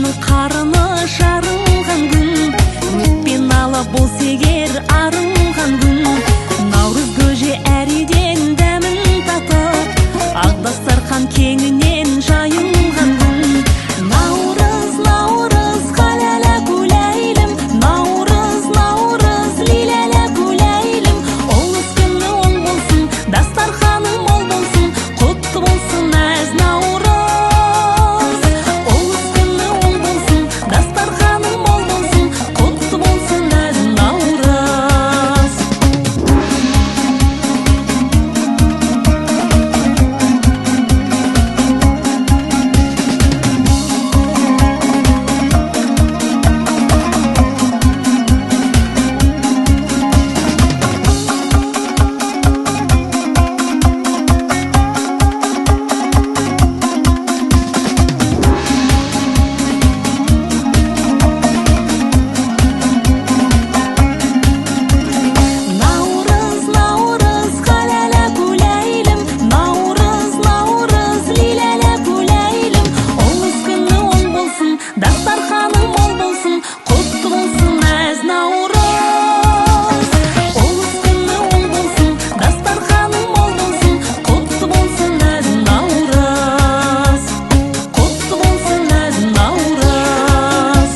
сенің қарыны жарылған күн, өтпен ала болса егер арылған күн. Наурыз көже әриден дәмін татып, ақ дастархан кеңінен жайылған күн. Наурыз, наурыз, қаләлә күләйлім, наурыз, наурыз, лиләлә күләйлім. Олыс күні оң болсын, дастарханың мол болсын, құтты болсын әз наурыз. Олыс күні оң болсын, дастарханың мол болсын, құтты болсын әз наурыз. Наурыз, наурыз, қаләлә күләйлім, наурыз, наурыз, лиләлә күләйлім. Олыс күні оң болсын, дастарханың мол болсын, құтты болсын әз наурыз. Олыс күні оң болсын, дастарханың мол болсын, құтты болсын әз наурыз. Құтты болсын әз наурыз.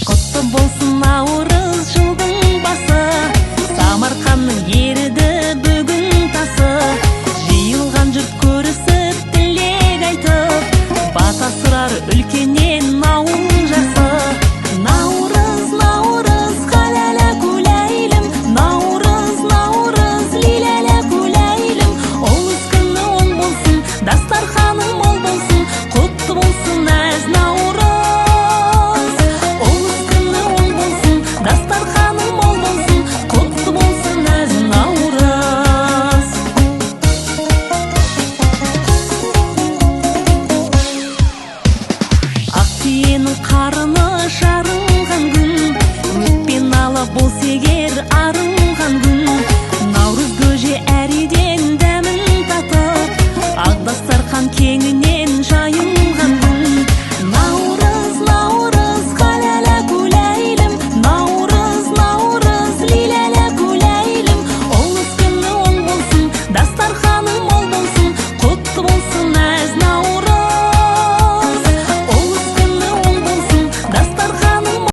Құтты болсын наурыз жылдың басы, Самарқанның еріді бүгін тасы. Жиылған жұрт көрісіп тілек айтып, бата сұрар үлкеннен ауыл жасы. Наурыз, наурыз, қаләлә күләйлім, наурыз, наурыз, лиләлә күләйлім. Олыс күні оң болсын, дастарханың мол болсын, құтты болсын әз наурыз. Олыс күні оң болсын, дастарханың мол болсын, құтты болсын әз наурыз. Ақ түйенің қарыны жарылған күн, өтпен ала болса егер арылған күн. Наурыз көже әриден дәмін татып, ақ дастархан кеңінен